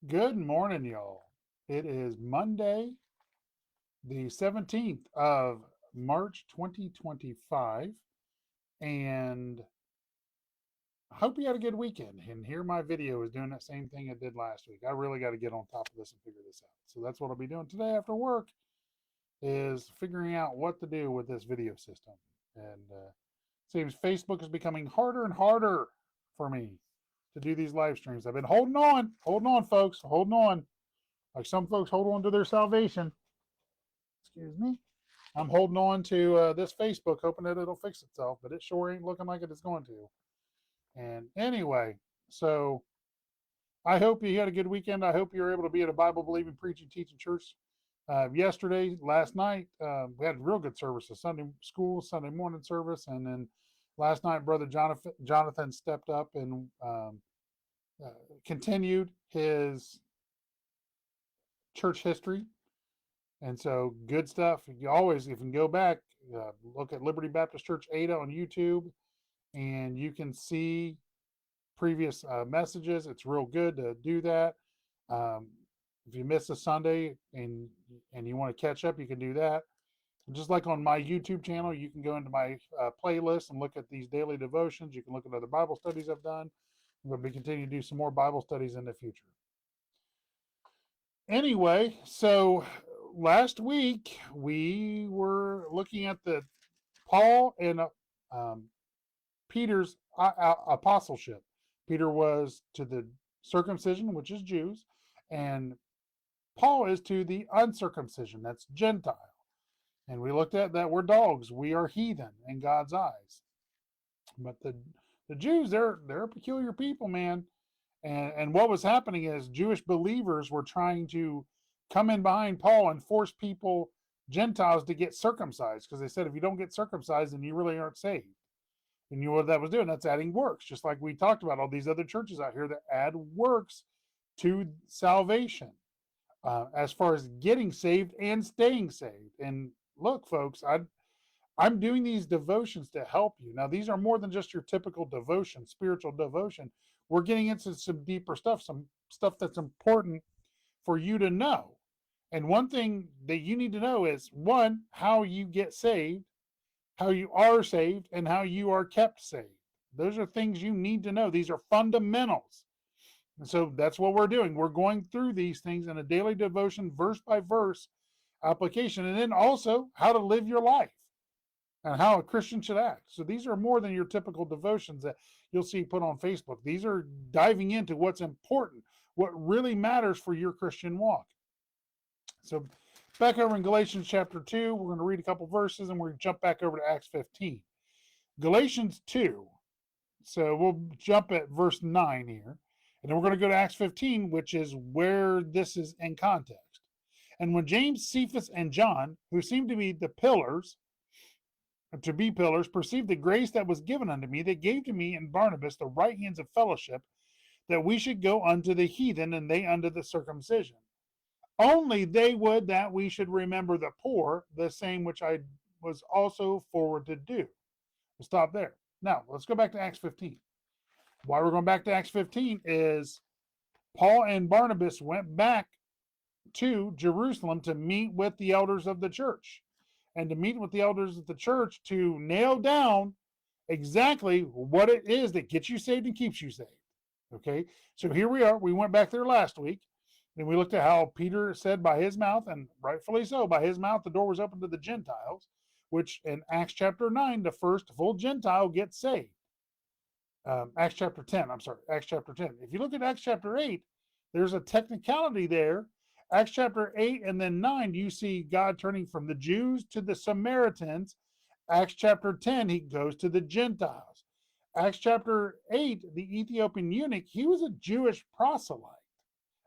Good morning, y'all. It is Monday, the 17th of March, 2025, and I hope you had a good weekend. And here my video is doing that same thing it did last week. I really got to get on top of this and figure this out. So that's what I'll be doing today after work is figuring out what to do with this video system. And seems Facebook is becoming harder and harder for me to do these live streams. I've been holding on, folks, holding on. Like some folks hold on to their salvation. Excuse me. I'm holding on to this Facebook, hoping that it'll fix itself, but it sure ain't looking like it is going to. And anyway, so I hope you had a good weekend. I hope you were able to be at a Bible believing, preaching, teaching church yesterday, last night. We had real good services Sunday school, Sunday morning service, and then last night, Brother Jonathan stepped up and uh, continued his church history. And so good stuff. You always, if you can go back, look at Liberty Baptist Church Ada on YouTube, and you can see previous messages. It's real good to do that. Um, if you miss a Sunday and you want to catch up, you can do that. Just like on my YouTube channel, you can go into my playlist and look at these daily devotions. You can look at other Bible studies I've done. I'm going to be continuing to do some more Bible studies in the future. Anyway, so last week we were looking at the Paul and um, Peter's apostleship. Peter was to the circumcision, which is Jews, and Paul is to the uncircumcision, that's Gentile. And we looked at that we're dogs, we are heathen in God's eyes. But the Jews, they're a peculiar people, man. And what was happening is Jewish believers were trying to come in behind Paul and force people, Gentiles, to get circumcised, because they said if you don't get circumcised, then you really aren't saved. And you know what that was doing? That's adding works, just like we talked about all these other churches out here that add works to salvation, as far as getting saved and staying saved. And look, folks, I'm doing these devotions to help you. Now, these are more than just your typical devotion, spiritual devotion. We're getting into some deeper stuff, some stuff that's important for you to know. And one thing that you need to know is one, how you get saved, how you are saved, and how you are kept saved. Those are things you need to know. These are fundamentals. And so that's what we're doing. We're going through these things in a daily devotion, verse by verse application, and then also how to live your life and how a Christian should act. So these are more than your typical devotions that you'll see put on Facebook. These are diving into what's important, what really matters for your Christian walk. So back over in Galatians chapter 2, we're going to read a couple verses and we're going to jump back over to Acts 15. Galatians 2, so we'll jump at verse 9 here. And then we're going to go to Acts 15, which is where this is in context. And when James, Cephas, and John, who seemed to be pillars, perceived the grace that was given unto me, they gave to me and Barnabas the right hands of fellowship, that we should go unto the heathen, and they unto the circumcision. Only they would that we should remember the poor, the same which I was also forward to do. We'll stop there. Now, let's go back to Acts 15. Why we're going back to Acts 15 is Paul and Barnabas went back to Jerusalem to meet with the elders of the church, and to meet with the elders of the church to nail down exactly what it is that gets you saved and keeps you saved. Okay, so here we are. We went back there last week, and we looked at how Peter said by his mouth, and rightfully so, by his mouth, the door was open to the Gentiles, which in Acts chapter 9, the first full Gentile gets saved. Acts chapter 10, Acts chapter 10. If you look at Acts chapter 8, there's a technicality there. Acts chapter 8 and then 9, you see God turning from the Jews to the Samaritans. Acts chapter 10, he goes to the Gentiles. Acts chapter 8, the Ethiopian eunuch, he was a Jewish proselyte,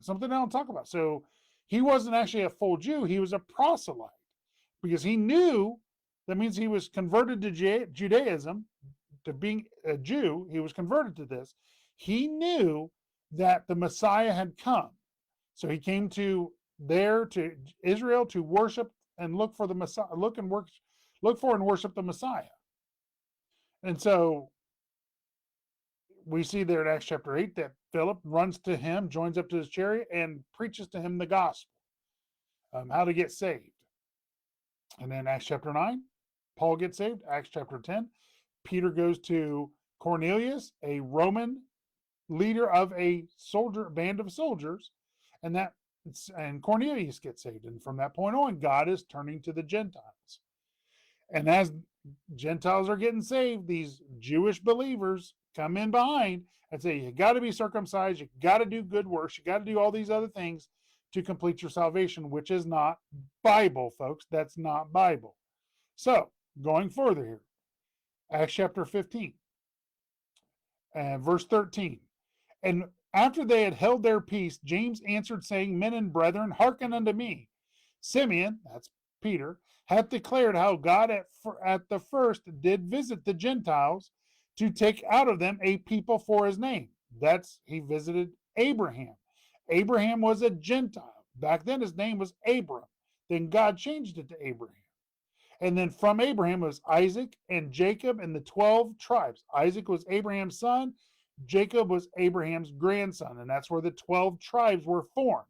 something I don't talk about. So he wasn't actually a full Jew, he was a proselyte, because he knew that means he was converted to Judaism, to being a Jew. He was converted to this. He knew that the Messiah had come. So he came to Israel to worship and look for the Messiah, look for and worship the Messiah. And so we see there in Acts chapter 8 that Philip runs to him, joins up to his chariot, and preaches to him the gospel, how to get saved. And then Acts chapter 9, Paul gets saved. Acts chapter 10, Peter goes to Cornelius, a Roman leader of a band of soldiers, and Cornelius gets saved. And from that point on, God is turning to the Gentiles. And as Gentiles are getting saved, these Jewish believers come in behind and say, you got to be circumcised, you got to do good works, you got to do all these other things to complete your salvation, which is not Bible, folks. That's not Bible. So, going further here, Acts chapter 15 and verse 13. And after they had held their peace, James answered, saying, Men and brethren, hearken unto me. Simeon, that's Peter, hath declared how God at the first did visit the Gentiles to take out of them a people for his name. He visited Abraham. Abraham was a Gentile. Back then his name was Abram. Then God changed it to Abraham. And then from Abraham was Isaac and Jacob and the 12 tribes. Isaac was Abraham's son. Jacob was Abraham's grandson. And that's where the 12 tribes were formed.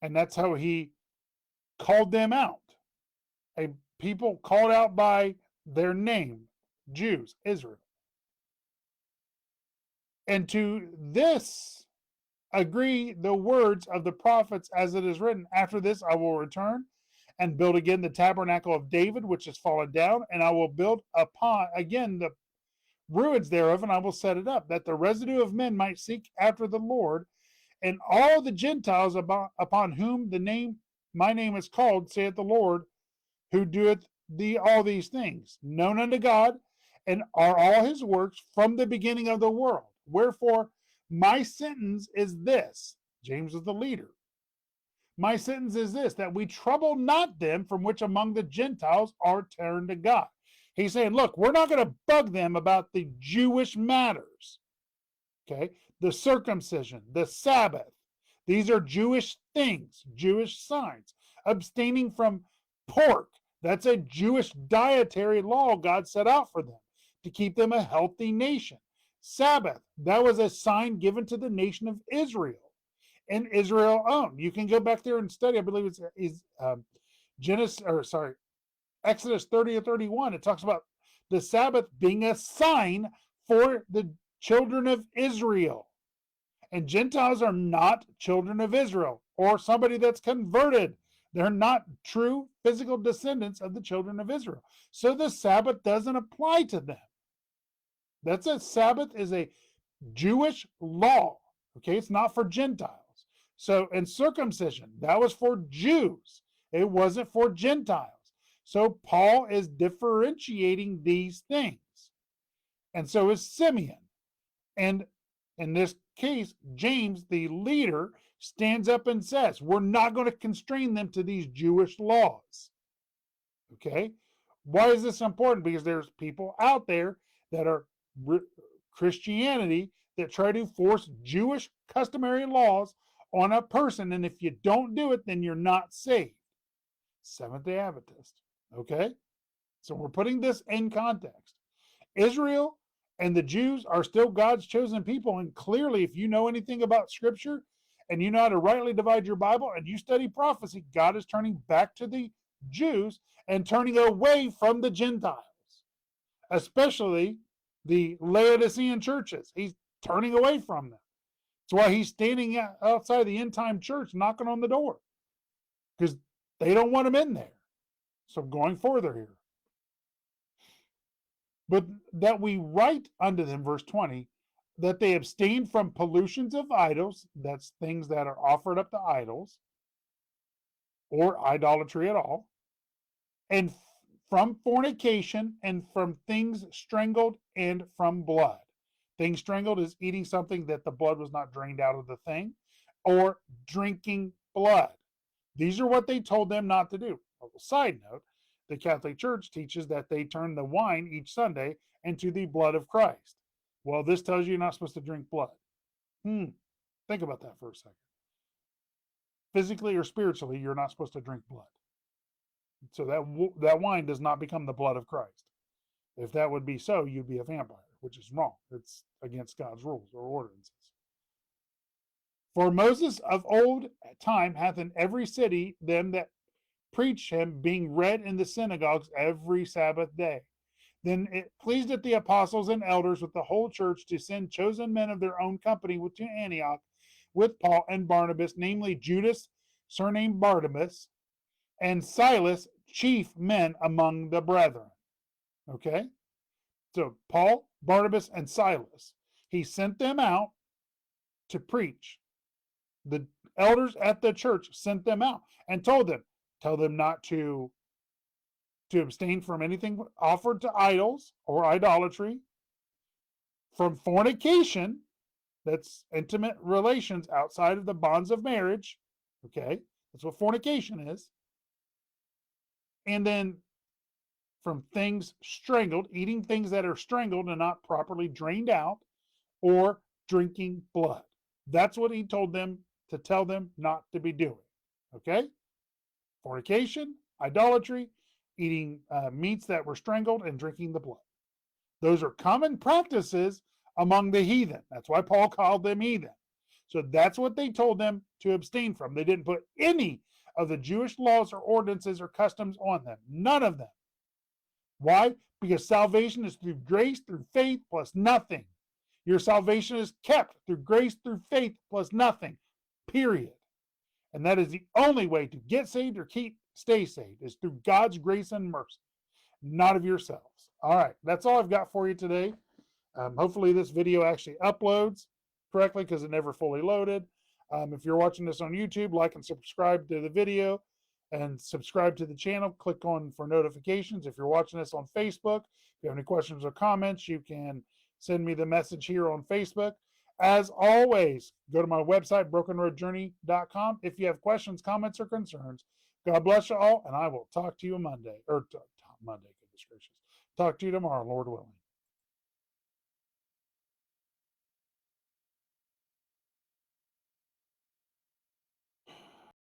And that's how he called them out. A people called out by their name, Jews, Israel. And to this agree the words of the prophets as it is written, after this I will return and build again the tabernacle of David, which is fallen down, and I will build upon again the ruins thereof, and I will set it up, that the residue of men might seek after the Lord, and all the Gentiles upon whom my name is called, saith the Lord, who doeth all these things, known unto God, and are all his works from the beginning of the world. Wherefore, my sentence is this. James was the leader. My sentence is this, that we trouble not them from which among the Gentiles are turned to God. He's saying, look, we're not going to bug them about the Jewish matters. Okay? The circumcision, the Sabbath. These are Jewish things, Jewish signs. Abstaining from pork. That's a Jewish dietary law God set out for them to keep them a healthy nation. Sabbath, that was a sign given to the nation of Israel, and Israel owned. You can go back there and study. I believe it's Exodus 30 or 31. It talks about the Sabbath being a sign for the children of Israel. And Gentiles are not children of Israel or somebody that's converted. They're not true physical descendants of the children of Israel. So the Sabbath doesn't apply to them. Sabbath is a Jewish law. Okay, it's not for Gentiles. So, and circumcision, that was for Jews. It wasn't for Gentiles. So Paul is differentiating these things. And so is Simeon. And in this case, James, the leader, stands up and says, we're not going to constrain them to these Jewish laws. Okay? Why is this important? Because there's people out there that are Christianity that try to force Jewish customary laws on a person, and if you don't do it, then you're not saved. Seventh-day Adventist. Okay? So we're putting this in context. Israel and the Jews are still God's chosen people, and clearly, if you know anything about Scripture and you know how to rightly divide your Bible and you study prophecy, God is turning back to the Jews and turning away from the Gentiles, especially the Laodicean churches. He's turning away from them. That's why he's standing outside the end-time church knocking on the door, because they don't want him in there. So going further here. But that we write unto them, verse 20, that they abstain from pollutions of idols, that's things that are offered up to idols, or idolatry at all, and from fornication, and from things strangled, and from blood. Things strangled is eating something that the blood was not drained out of the thing, or drinking blood. These are what they told them not to do. Side note, the Catholic Church teaches that they turn the wine each Sunday into the blood of Christ. Well, this tells you you're not supposed to drink blood. Think about that for a second. Physically or spiritually, you're not supposed to drink blood. So that wine does not become the blood of Christ. If that would be so, you'd be a vampire. which is wrong. It's against God's rules or ordinances. For Moses of old time hath in every city them that preach him, being read in the synagogues every Sabbath day. Then it pleased it the apostles and elders with the whole church to send chosen men of their own company to Antioch with Paul and Barnabas, namely Judas, surnamed Barnabas, and Silas, chief men among the brethren. Okay? So Paul, Barnabas, and Silas. He sent them out to preach. The elders at the church sent them out and told them, tell them not to abstain from anything offered to idols or idolatry, from fornication, that's intimate relations outside of the bonds of marriage. Okay, that's what fornication is. And then from things strangled, eating things that are strangled and not properly drained out, or drinking blood. That's what he told them to tell them not to be doing. Okay? Fornication, idolatry, eating meats that were strangled, and drinking the blood. Those are common practices among the heathen. That's why Paul called them heathen. So that's what they told them to abstain from. They didn't put any of the Jewish laws or ordinances or customs on them. None of them. Why? Because salvation is through grace, through faith, plus nothing. Your salvation is kept through grace, through faith, plus nothing. Period. And that is the only way to get saved or stay saved, is through God's grace and mercy, not of yourselves. All right, that's all I've got for you today. Hopefully this video actually uploads correctly, because it never fully loaded. If you're watching this on YouTube, like and subscribe to the video, and subscribe to the channel. Click on for notifications. If you're watching this on Facebook, if you have any questions or comments, you can send me the message here on Facebook. As always, go to my website, brokenroadjourney.com. If you have questions, comments, or concerns, God bless you all, and I will talk to you Monday. Monday, goodness gracious. Talk to you tomorrow, Lord willing.